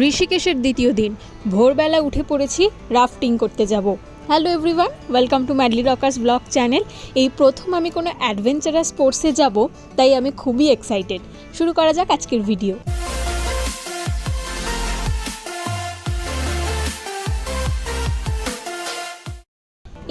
ঋষিকেশের দ্বিতীয় দিন ভোরবেলা উঠে পড়েছি রাফটিং করতে যাব। Hello everyone, welcome to madly Rockerz blog channel. এই প্রথম আমি কোনো অ্যাডভেঞ্চারাস স্পোর্টসে যাব, তাই আমি খুবই এক্সাইটেড। শুরু করা যাক আজকের ভিডিও।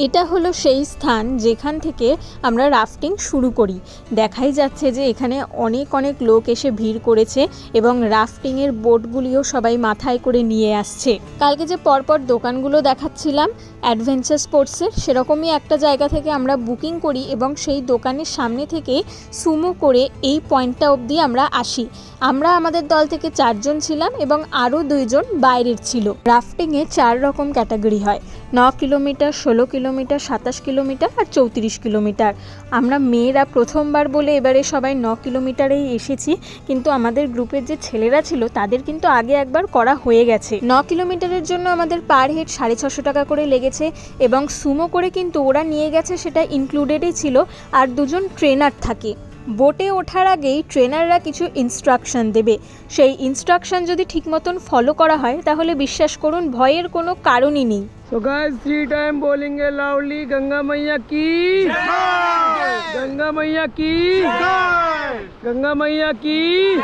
এটা হলো সেই স্থান যেখান থেকে আমরা রাফটিং শুরু করি। দেখাই যাচ্ছে যে এখানে অনেক অনেক লোক এসে ভিড় করেছে এবং রাফটিংয়ের বোটগুলিও সবাই মাথায় করে নিয়ে আসছে। কালকে যে পরপর দোকানগুলো দেখাচ্ছিলাম অ্যাডভেঞ্চার স্পোর্টসের, সেরকমই একটা জায়গা থেকে আমরা বুকিং করি এবং সেই দোকানের সামনে থেকে সুমো করে এই পয়েন্টটা অবধি আমরা আসি। আমরা আমাদের দল থেকে 4 জন ছিলাম এবং আরও 2 জন বাইরের ছিল। রাফটিংয়ে 4 রকম ক্যাটাগরি হয়: 9 কিলোমিটার, 16 কিলোমিটার, 27 কিলোমিটার আর 34 কিলোমিটার। আমরা মেয়েরা প্রথমবার বলে এবারে সবাই 9 কিলোমিটারেই এসেছি, কিন্তু আমাদের গ্রুপের যে ছেলেরা ছিল তাদের কিন্তু আগে একবার করা হয়ে গেছে। 9 কিলোমিটারের জন্য আমাদের পার হেড 650 টাকা করে লেগেছে এবং সুমো করে কিন্তু ওরা নিয়ে গেছে, সেটা ইনক্লুডেডই ছিল। আর 2 জন ট্রেনার থাকে। বোটে ওঠার আগেই ট্রেনাররা কিছু ইনস্ট্রাকশন দেবে। সেই ইনস্ট্রাকশন যদি ঠিক মতন ফলো করা হয় তাহলে বিশ্বাস করুন ভয়ের কোনো কারণই নেই। So guys, 3 time बोलेंगे loudly, गंगा मैया की जय, गंगा मैया की जय, गंगा मैया की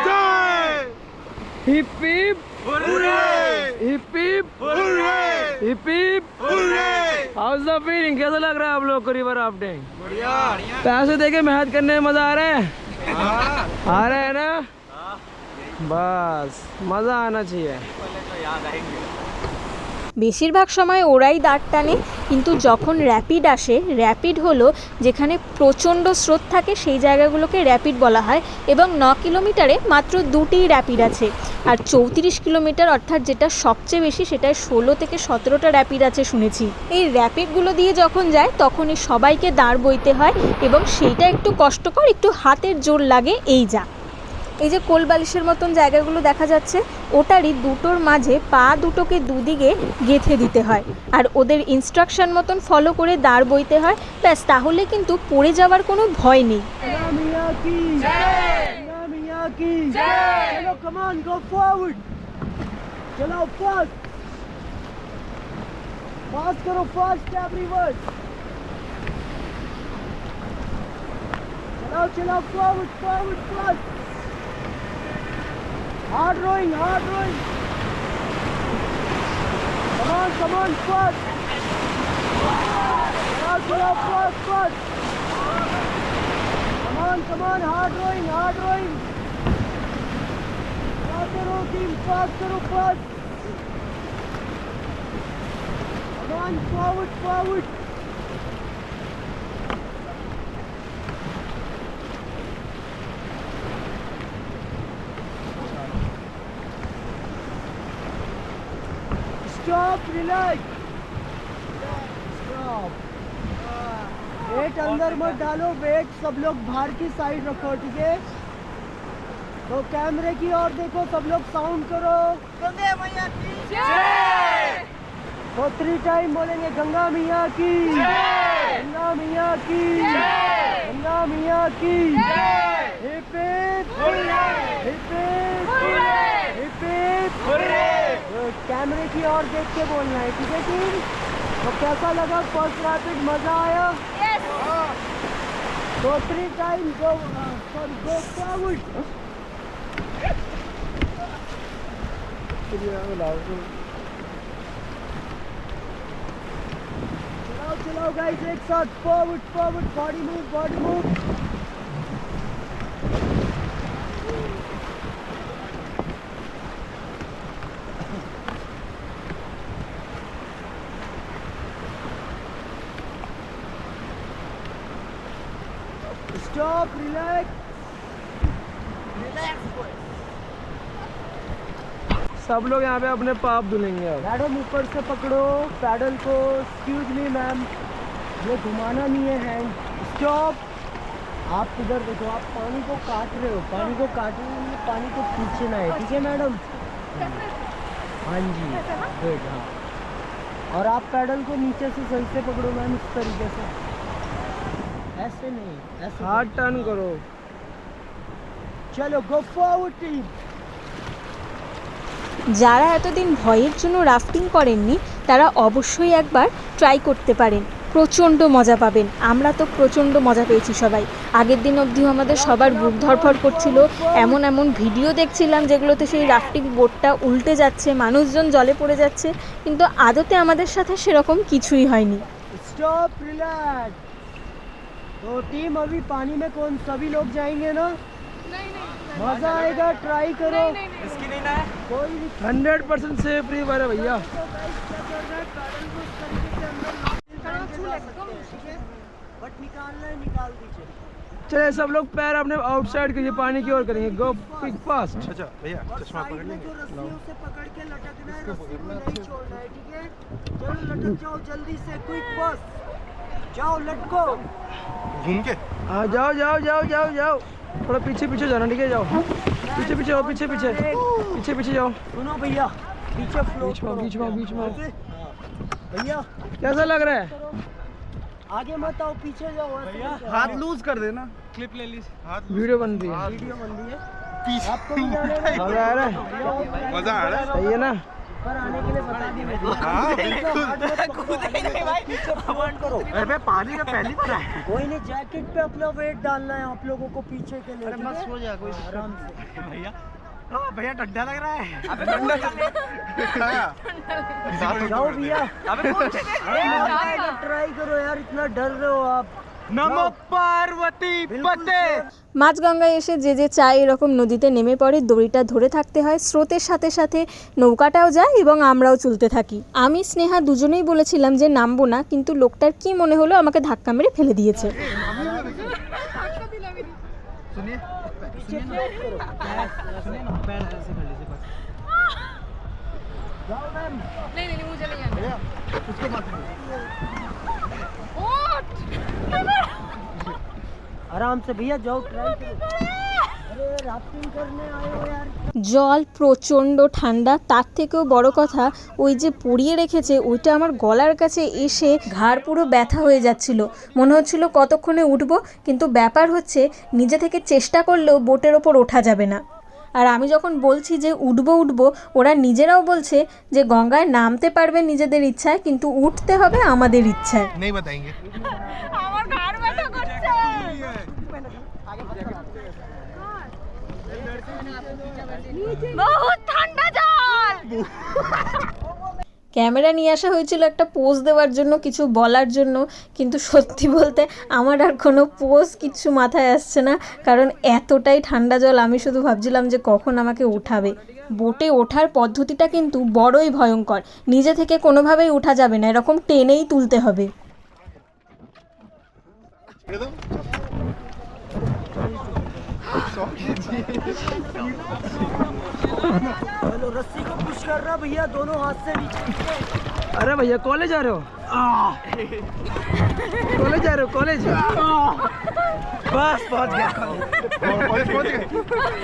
जय, hip hip hurray, hip hip hurray, hip hip hurray. How's the feeling? कैसा लग रहा है आप लोग को रिवर राफ्टिंग? बढ़िया। पैसे देके मेहनत करने में मजा आ रहा है? आ रहा है ना? बस मजा आना चाहिए। বেশিরভাগ সময় ওরাই দাঁড় টানে, কিন্তু যখন র্যাপিড আসে, র্যাপিড হলো যেখানে প্রচণ্ড স্রোত থাকে সেই জায়গাগুলোকে র্যাপিড বলা হয় এবং 9 কিলোমিটারে মাত্র 2টিই র্যাপিড আছে। আর 34 কিলোমিটার অর্থাৎ যেটা সবচেয়ে বেশি, সেটায় 16 থেকে 17টা র্যাপিড আছে শুনেছি। এই র্যাপিডগুলো দিয়ে যখন যায় তখনই সবাইকে দাঁড় বইতে হয় এবং সেইটা একটু কষ্টকর, একটু হাতের জোর লাগে। এই যে কোল বালিশের মতন জায়গাগুলো দেখা যাচ্ছে, ওটারই দুটোর মাঝে পা দুটোকে দুদিকে গেঁথে দিতে হয় আর ওদের ইনস্ট্রাকশন মতন ফলো করে দাঁড় বইতে হয়। ব্যাস, তাহলে কিন্তু পড়ে যাওয়ার কোনো ভয় নেই। Hard rowing, hard rowing. Come on, fast. Fast. Come on, hard rowing, hard rowing. Faster row team, fast. Come on, forward. Stop, relax. Stop. Weight अंदर मत डालो, वेट सब लोग बाहर की साइड रखो, ठीक है? तो कैमरे की ओर देखो, सब लोग साउंड करो, गंगा मैया की जय। तो 3 टाइम बोलेंगे, गंगा मैया की जय, गंगा मैया की जय, गंगा मैया की जय। Hip hip hurray, hip hip hurray, hip hip hurray. कैमरे की ओर देख के बोलना है, ठीक है टीम? तो कैसा लगा फर्स्ट रैपिड? मजा आया? यस। तो 3 टाइम गो फॉरवर्ड। चलाओ गाइस, एक साथ forward, body move. Stop, relax. सब लोग यहाँ पे अपने पाप धुलेंगे। मैडम ऊपर से पकड़ो पैडल को। एक्सक्यूज मी मैम, ये घुमाना नहीं है हैंड। स्टॉप। आप इधर देखो, आप पानी को काट रहे हो, पानी को खींचना है, ठीक है मैडम? हाँ जी, गुड। हाँ, और आप पैडल को नीचे से सही से पकड़ो मैम, इस तरीके से, ऐसे नहीं, ऐसे हाथ टर्न करो। चलो गो फॉरवर्ड टीम। যারা এতদিন ভয়ের জন্য রাফটিং করেননি তারা অবশ্যই একবার ট্রাই করতে পারেন, প্রচণ্ড মজা পাবেন। আমরা তো প্রচণ্ড মজা পেয়েছি সবাই। আগের দিন অবধিও আমাদের সবার বুক ধরফর করছিল, এমন এমন ভিডিও দেখছিলাম যেগুলোতে সেই রাফটিং বোটটা উল্টে যাচ্ছে, মানুষজন জলে পড়ে যাচ্ছে, কিন্তু আদতে আমাদের সাথে সেরকম কিছুই হয়নি। Stop relax. तो टीम अभी पानी में कौन सभी लोग जाएंगे ना? नहीं मजा आएगा, ट्राई करो। इसकी नहीं ना है कोई 100% सेफ फ्री बार है भैया। बट निकालना है, निकाल दीजिए। चलिए सब लोग पैर अपने आउटसाइड करिए, पानी की ओर करेंगे। गो क्विक फास्ट। अच्छा भैया चश्मा पकड़ लेंगे, जो रस्सी है उसे पकड़ के लटकना है, रस्सी को नहीं छोड़ना है, ठीक है? चलो लटक जाओ जल्दी से, क्विक फास्ट जाओ, लटको घूम के। हाँ जाओ जाओ जाओ जाओ जाओ, थोड़ा पीछे पीछे जाना, ठीक है? जाओ पीछे पीछे जाओ, पीछे पीछे पीछे पीछे जाओ। सुनो भैया, पीछे फ्लो बीच में बीच में बीच में। भैया कैसा लग रहा है? आगे मत आओ, पीछे जाओ भैया। हाथ लूज कर देना, क्लिप ले ली, हाथ वीडियो बन रही है, वीडियो बन रही है। आपको भी जाना है? मजा आ रहा है, मजा आ रहा है, सही है ना? पर आने के लिए बता दी मैंने। हां बिल्कुल, कूदेंगे भाई, पीछे फॉरवर्ड करो। अरे पानी में पहली बार है। कोई नहीं, जैकेट पे अपना वेट डालना है आप लोगों को पीछे के लिए। अरे मत सो जा कोई, आराम से भैया। हां भैया ठंडा लग रहा है। अबे ठंडा जाओ भैया। अबे कौन से ट्राई करो यार, इतना डर रहे हो आप। नमो पार्वती पते। মাঝগঙ্গায় এসে যে যে চায় এরকম নদীতে নেমে পড়ে, দড়িটা ধরে থাকতে হয়, স্রোতের সাথে সাথে নৌকাটাও যায় এবং আমরাও চলতে থাকি। আমি স্নেহা দুজনেই বলেছিলাম যে নামবো না, কিন্তু লোকটার কি মনে হলো আমাকে ধাক্কা মেরে ফেলে দিয়েছে। आराम से भैया जाओ, ट्राई करो। अरे राफ्टिंग करने आए हो यार। জল প্রচণ্ড ঠান্ডা, তার থেকেও বড় কথা ওই যে পরিয়ে রেখেছে ওইটা আমার গলার কাছে এসে ঘাড় পুরো ব্যথা হয়ে যাচ্ছিল, মনে হচ্ছিল কতক্ষণে উঠবো, কিন্তু ব্যাপার হচ্ছে নিজে থেকে চেষ্টা করলেও বোটের ওপর ওঠা যাবে না। আর আমি যখন বলছি যে উঠবো উঠবো, ওরা নিজেরাও বলছে যে গঙ্গায় নামতে পারবে নিজেদের ইচ্ছায়, কিন্তু উঠতে হবে আমাদের ইচ্ছায়। नहीं बताएंगे। আমার ঘাড় ব্যথা করছে। বহুত ঠান্ডা জল। ক্যামেরা নিয়ে আসা হয়েছিল একটা পোজ দেওয়ার জন্য, কিছু বলার জন্য, কিন্তু সত্যি বলতে আমার আর কোনো পোজ কিছু মাথায় আসছে না, কারণ এতটাই ঠান্ডা জল। আমি শুধু ভাবছিলাম যে কখন আমাকে উঠাবে। বোটে ওঠার পদ্ধতিটা কিন্তু বড়ই ভয়ঙ্কর, নিজে থেকে কোনোভাবেই ওঠা যাবে না, এরকম টেনেই তুলতে হবে। चलो रस्सी को पुश कर रहा भैया, दोनों हाथ से नीचे। अरे भैया कॉलेज जा रहे हो? कॉलेज जा रहे हो? कॉलेज बस पहुंच गया,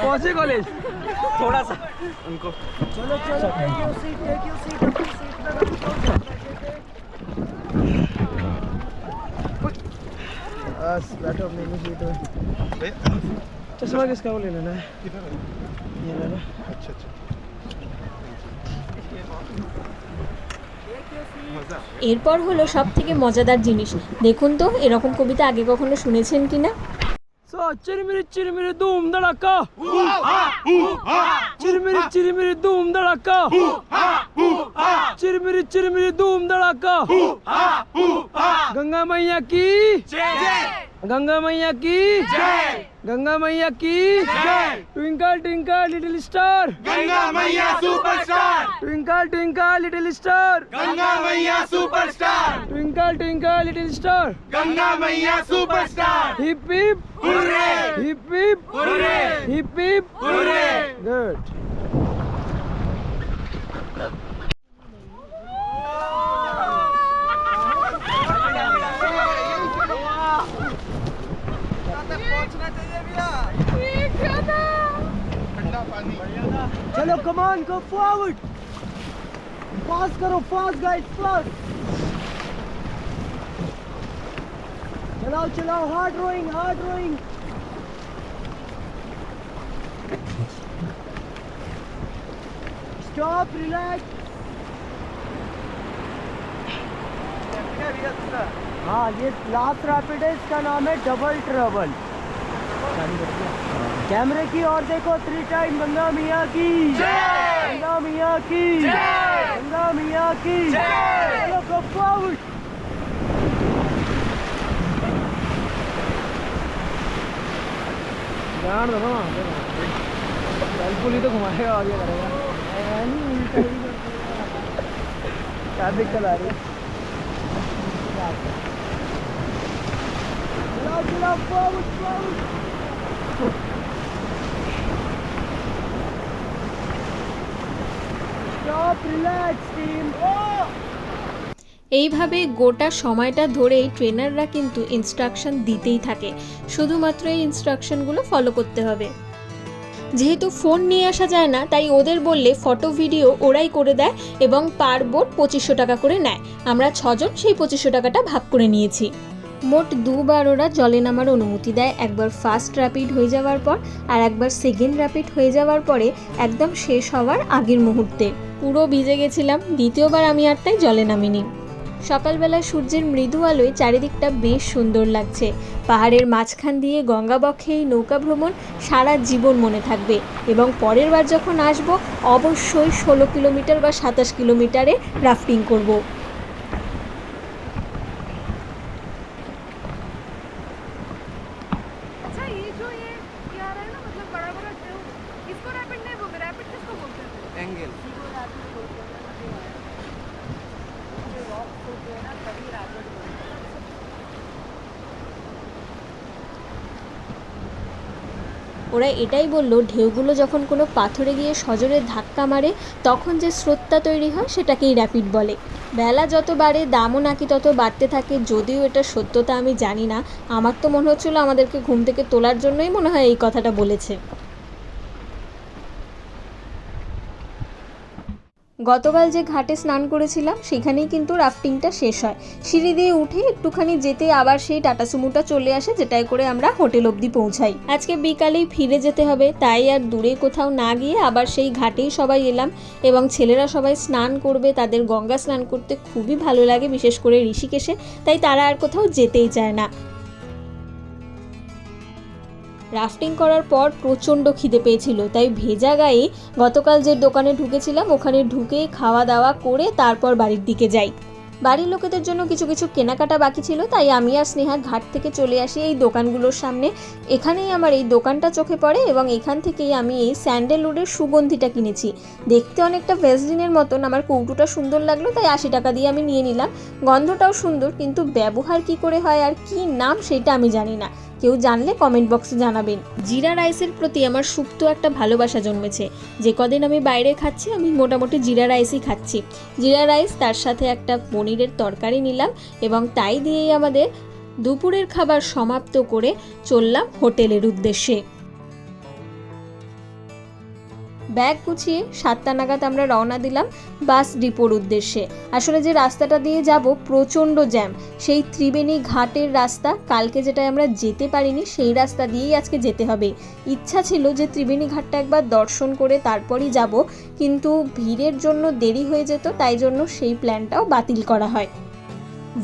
पहुंचे कॉलेज। थोड़ा सा उनको चलो चलो, take your seat, take your seat, अपनी सीट पे बैठो। बस बैठो अपनी सीट पे। चश्मा किसका, वो ले लेना है, ये लेना। अच्छा अच्छा। এরপর হলো সব থেকে মজাদার জিনিস, দেখুন তো এরকম কবিতা আগে কখনো শুনেছেন কিনা। सो चिरमिरी धूम धड़ाका, चिरमिरी धूम धड़ाका, चिरमिरी धूम धड़ाका। गंगा मैया की जय, गंगा मैया की जय, गंगा मैया की जय। Twinkle twinkle little star, Ganga मैया superstar, twinkle twinkle little star, Ganga मैया superstar, twinkle twinkle little star, Ganga मैया superstar. Hip hip hurray, hip hip hurray, hip hip hurray. Good. चलो कमान, गो फॉरवर्ड, फास्ट करो, फास्ट गाइस, फास्ट। चलाओ चलाओ, hard rowing, hard rowing. Stop relax. हाँ ये last rapid है, इसका नाम है डबल ट्रबल। कैमरे की ओर देखो, 3 टाइम गंगा मियाँ की जय, गंगा मियाँ की जय, गंगा मियाँ की जय। चलो go forward। ध्यान दो ना, बिल्कुल ही तो घुमाएगा आगे करेगा, नहीं उल्टा ही ट्रैफिक चला रही है। चलो forward forward। Stop, relax, team. এইভাবে গোটা সময়টা ধরেই ট্রেনাররা কিন্তু ইনস্ট্রাকশন দিতেই থাকে, শুধুমাত্র এই ইনস্ট্রাকশনগুলো ফলো করতে হবে। যেহেতু ফোন নিয়ে আসা যায় না, তাই ওদের বললে ফটো ভিডিও ওরাই করে দেয় এবং পার বোট 2500 টাকা করে নেয়। আমরা 6 জন সেই 2500 টাকাটা ভাগ করে নিয়েছি। মোট 2 বার ওরা জলে নামার অনুমতি দেয়, একবার ফার্স্ট র্যাপিড হয়ে যাওয়ার পর আর একবার সেকেন্ড র্যাপিড হয়ে যাওয়ার পরে একদম শেষ হওয়ার আগের মুহূর্তে। পুরো ভিজে গেছিলাম, দ্বিতীয়বার আমি আর তাই জলে নামিনি। সকালবেলা সূর্যের মৃদু আলোয় চারিদিকটা বেশ সুন্দর লাগছে। পাহাড়ের মাঝখান দিয়ে গঙ্গাবক্ষে এই নৌকা ভ্রমণ সারা জীবন মনে থাকবে এবং পরের বার যখন আসবো অবশ্যই 16 কিলোমিটার বা 27 কিলোমিটারে রাফটিং করব। अच्छा ये जो ये आ रहा है ना, मतलब बड़ा बड़ा जो, इसको रैपिड नहीं बोलते, रैपिड किसको बोलते हैं? एंगल ওরা এটাই বলল, ঢেউগুলো যখন কোনো পাথরে গিয়ে সজোরে ধাক্কা মারে তখন যে স্রোতটা তৈরি হয় সেটাকেই র্যাপিড বলে। বেলা যত বাড়ে দামও নাকি তত বাড়তে থাকে, যদিও এটা সত্যতা আমি জানি না। আমার তো মনে হচ্ছিল আমাদেরকে ঘুম থেকে তোলার জন্যই মনে হয় এই কথাটা বলেছে। গতকাল যে ঘাটে স্নান করেছিলাম সেখানেই কিন্তু রাফটিংটা শেষ হয়। সিঁড়ি দিয়ে উঠে একটুখানি যেতে আবার সেই টাটা সুমোটা চলে আসে, যেটায় করে আমরা হোটেল অবধি পৌঁছাই। আজকে বিকালেই ফিরে যেতে হবে, তাই আর দূরে কোথাও না গিয়ে আবার সেই ঘাটেই সবাই এলাম এবং ছেলেরা সবাই স্নান করবে। তাদের গঙ্গা স্নান করতে খুবই ভালো লাগে, বিশেষ করে ঋষিকেশে, তাই তারা আর কোথাও যেতেই চায় না। রাফটিং করার পর প্রচণ্ড খিদে পেয়েছিল, তাই ভেজা গায়ে গতকাল যে দোকানে ঢুকেছিলাম ওখানে ঢুকে খাওয়া দাওয়া করে তারপর বাড়ির দিকে যাই। বাড়ির লোকেদের জন্য কিছু কিছু কেনাকাটা বাকি ছিল, তাই আমি আর স্নেহা ঘাট থেকে চলে আসি এই দোকানগুলোর সামনে। এখানেই আমার এই দোকানটা চোখে পড়ে এবং এখান থেকেই আমি এই স্যান্ডেলউডের সুগন্ধিটা কিনেছি। দেখতে অনেকটা ভ্যাসলিনের মতন, আমার কৌটোটা সুন্দর লাগলো তাই 80 টাকা দিয়ে আমি নিয়ে নিলাম। গন্ধটাও সুন্দর, কিন্তু ব্যবহার কি করে হয় আর কি নাম সেটা আমি জানি না, কেউ জানলে কমেন্ট বক্সে জানাবেন। জিরা রাইসের প্রতি আমার সুপ্ত একটা ভালোবাসা জন্মেছে। যে কদিন আমি বাইরে খাচ্ছি আমি মোটামুটি জিরা রাইসই খাচ্ছি। জিরা রাইস, তার সাথে একটা পনিরের তরকারি নিলাম এবং তাই দিয়েই আমাদের দুপুরের খাবার সমাপ্ত করে চললাম হোটেলের উদ্দেশ্যে। ব্যাগ গুছিয়ে 7টা নাগাদ আমরা রওনা দিলাম বাস ডিপোর উদ্দেশ্যে। আসলে যে রাস্তাটা দিয়ে যাব প্রচণ্ড জ্যাম, সেই ত্রিবেণী ঘাটের রাস্তা, কালকে যেটা আমরা যেতে পারিনি সেই রাস্তা দিয়েই আজকে যেতে হবে। ইচ্ছা ছিল যে ত্রিবেণী ঘাটটা একবার দর্শন করে তারপরই যাব, কিন্তু ভিড়ের জন্য দেরি হয়ে যেত, তাই জন্য সেই প্ল্যানটাও বাতিল করা হয়।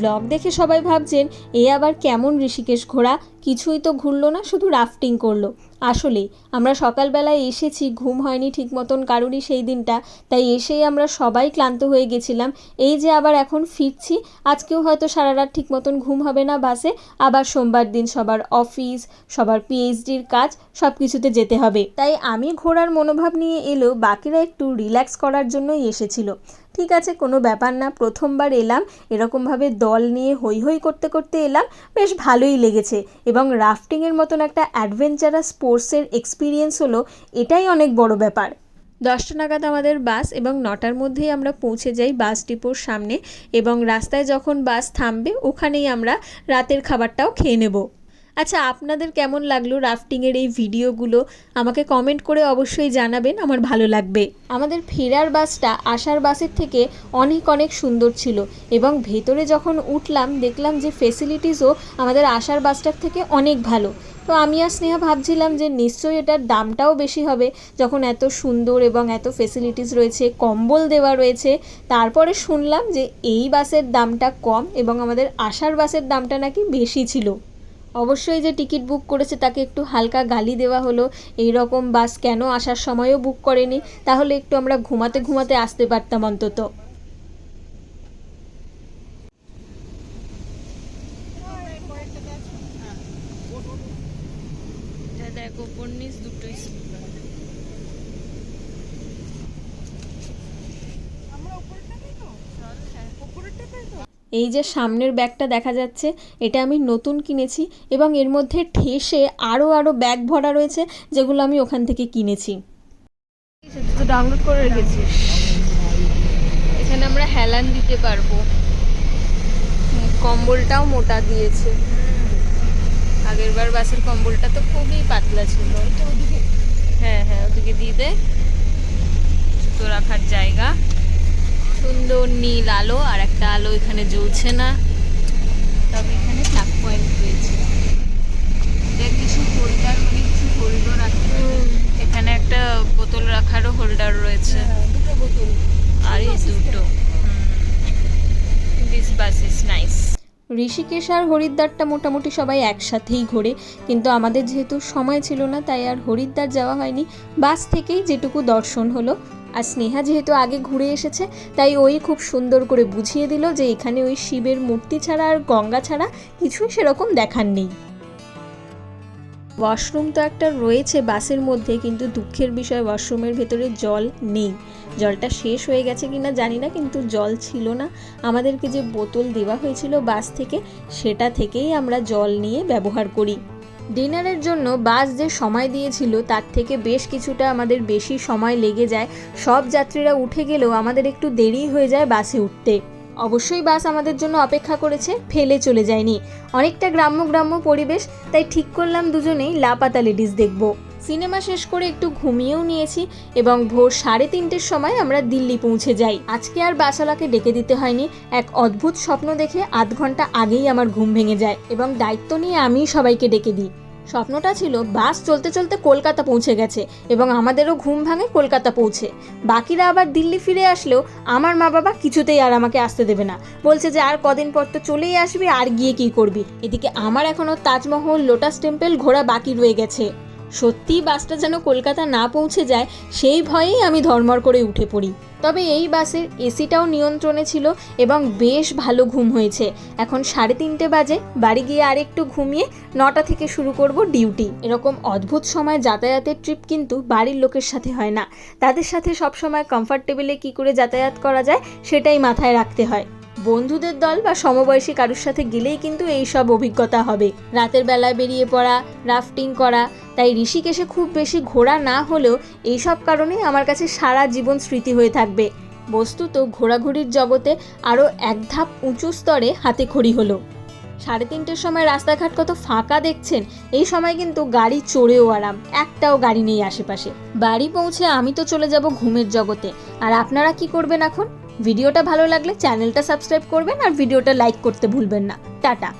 ব্লগ দেখে সবাই ভাবছেন এ আবার কেমন ঋষিকেশ ঘোরা, কিছুই তো ঘুরলো না, শুধু রাফটিং করলো। আসলেই আমরা সকালবেলায় এসেছি, ঘুম হয়নি ঠিক মতন কারুরই সেই দিনটা, তাই এসেই আমরা সবাই ক্লান্ত হয়ে গেছিলাম। এই যে আবার এখন ফিরছি, আজকেও হয়তো সারা রাত ঠিক মতন ঘুম হবে না বাসে। আবার সোমবার দিন সবার অফিস, সবার পিএইচডির কাজ, সব কিছুতে যেতে হবে। তাই আমি ঘোরার মনোভাব নিয়ে এলেও বাকিরা একটু রিল্যাক্স করার জন্যই এসেছিল। ঠিক আছে, কোনো ব্যাপার না, প্রথমবার এলাম, এরকমভাবে দল নিয়ে হই হই করতে করতে এলাম, বেশ ভালোই লেগেছে এবং রাফটিংয়ের মতন একটা অ্যাডভেঞ্চারাস স্পোর্টসের এক্সপিরিয়েন্স হলো, এটাই অনেক বড় ব্যাপার। 10টা নাগাদ আমাদের বাস এবং 9টার মধ্যেই আমরা পৌঁছে যাই বাস ডিপোর সামনে এবং রাস্তায় যখন বাস থামবে ওখানেই আমরা রাতের খাবারটাও খেয়ে নেব। আচ্ছা, আপনাদের কেমন লাগলো রাফটিংয়ের এই ভিডিওগুলো আমাকে কমেন্ট করে অবশ্যই জানাবেন, আমার ভালো লাগবে। আমাদের ফেরার বাসটা আসার বাসের থেকে অনেক অনেক সুন্দর ছিল এবং ভেতরে যখন উঠলাম দেখলাম যে ফেসিলিটিসও আমাদের আসার বাসটার থেকে অনেক ভালো। তো আমি আর স্নেহা ভাবছিলাম যে নিশ্চয়ই এটার দামটাও বেশি হবে, যখন এত সুন্দর এবং এত ফেসিলিটিস রয়েছে, কম্বল দেওয়া রয়েছে। তারপরে শুনলাম যে এই বাসের দামটা কম এবং আমাদের আসার বাসের দামটা নাকি বেশি ছিল। অবশ্যই যে টিকিট বুক করেছে তাকে একটু হালকা গালি দেওয়া হলো, এই রকম বাস কেন আসার সময়ও বুক করেনি, তাহলে একটু আমরা ঘুমাতে ঘুমাতে আসতে পারতাম অন্তত। দেখো পন্নিস দুটোই এই যে সামনের ব্যাগটা দেখা যাচ্ছে, এটা আমি নতুন কিনেছি এবং এর মধ্যে ঠেসে আরও ব্যাগ ভরা রয়েছে যেগুলো আমি ওখান থেকে কিনেছি। তো ডাউনলোড করে রেখেছি, এখানে আমরা হেলান দিতে পারবো, কম্বলটাও মোটা দিয়েছে, আগেরবার বাসের কম্বলটা তো খুবই পাতলা ছিল। হ্যাঁ হ্যাঁ ওদিকে দিয়ে দে, জুতো রাখার জায়গা, সুন্দর নীল আলো, আর একটা আলো এখানে জ্বলছে না, তবে এখানে প্লাগ পয়েন্ট রয়েছে, কিছু হোল্ডার, মানে কিছু হোল্ডার রাখতে, এখানে একটা বোতল রাখারও হোল্ডার রয়েছে, দুটো বোতল আর এই দুটো। This bus is nice. Rishikesh আর হরিদ্বারটা মোটামুটি সবাই একসাথেই ঘোরে, কিন্তু আমাদের যেহেতু সময় ছিল না তাই আর হরিদ্বার যাওয়া হয়নি, বাস থেকেই যেটুকু দর্শন হলো। আর স্নেহা যেহেতু আগে ঘুরে এসেছে তাই ওই খুব সুন্দর করে বুঝিয়ে দিল যে এখানে ওই শিবের মূর্তি ছাড়া আর গঙ্গা ছাড়া কিছুই সেরকম দেখার নেই। ওয়াশরুম তো একটা রয়েছে বাসের মধ্যে, কিন্তু দুঃখের বিষয় ওয়াশরুমের ভেতরে জল নেই। জলটা শেষ হয়ে গেছে কিনা জানি না, কিন্তু জল ছিল না। আমাদেরকে যে বোতল দেওয়া হয়েছিল বাস থেকে, সেটা থেকেই আমরা জল নিয়ে ব্যবহার করি। ডিনারের জন্য বাস যে সময় দিয়েছিল তার থেকে বেশ কিছুটা আমাদের বেশি সময় লেগে যায়। সব যাত্রীরা উঠে গেলেও আমাদের একটু দেরি হয়ে যায় বাসে উঠতে। অবশ্যই বাস আমাদের জন্য অপেক্ষা করেছে, ফেলে চলে যায়নি। অনেকটা গ্রাম্য পরিবেশ, তাই ঠিক করলাম দুজনেই লাপাতা লেডিস দেখব। সিনেমা শেষ করে একটু ঘুমিয়েও নিয়েছি এবং ভোর 3:30-র সময় আমরা দিল্লি পৌঁছে যাই। আজকে আর বাসওয়ালাকে ডেকে দিতে হয়নি, এক অদ্ভুত স্বপ্ন দেখে আধ ঘন্টা আগেই আমার ঘুম ভেঙে যায় এবং দায়িত্ব নিয়ে আমিই সবাইকে ডেকে দিই। স্বপ্নটা ছিল বাস চলতে চলতে কলকাতা পৌঁছে গেছে এবং আমাদেরও ঘুম ভাঙে কলকাতা পৌঁছে। বাকিরা আবার দিল্লি ফিরে আসলেও আমার মা বাবা কিছুতেই আর আমাকে আসতে দেবে না, বলছে যে আর কদিন পর তো চলেই আসবি, আর গিয়ে কি করবি। এদিকে আমার এখনও তাজমহল, লোটাস টেম্পল ঘোরা বাকি রয়ে গেছে। সত্যিই বাসটা যেন কলকাতা না পৌঁছে যায় সেই ভয়েই আমি ধর্মর করে উঠে পড়ি। তবে এই বাসের এসিটাও নিয়ন্ত্রণে ছিল এবং বেশ ভালো ঘুম হয়েছে। এখন 3:30 বাজে, বাড়ি গিয়ে আরেকটু ঘুমিয়ে 9টা থেকে শুরু করব ডিউটি। এরকম অদ্ভুত সময় যাতায়াতের ট্রিপ কিন্তু বাড়ির লোকের সাথে হয় না, তাদের সাথে সবসময় কমফর্টেবলে কী করে যাতায়াত করা যায় সেটাই মাথায় রাখতে হয়। বন্ধুদের দল বা সমবয়সী কারুর সাথে গেলেই কিন্তু এই সব অভিজ্ঞতা হবে। রাতের বেলায় বেরিয়ে পড়া, রাফটিং করা, তাই ঋষিকেশে খুব বেশি ঘোরা না হলেও এইসব কারণে আমার কাছে সারা জীবন স্মৃতি হয়ে থাকবে। বস্তুত ঘোরাঘুরির জগতে আরও এক ধাপ উঁচু স্তরে হাতে খড়ি হলো। 3:30-র সময় রাস্তাঘাট কত ফাঁকা দেখছেন, এই সময় কিন্তু গাড়ি চড়েও আরাম, একটাও গাড়ি নেই আশেপাশে। বাড়ি পৌঁছে আমি তো চলে যাব ঘুমের জগতে, আর আপনারা কি করবেন এখন? ভিডিওটা ভালো লাগলে চ্যানেলটা সাবস্ক্রাইব করবেন আর ভিডিওটা লাইক করতে ভুলবেন না। টাটা।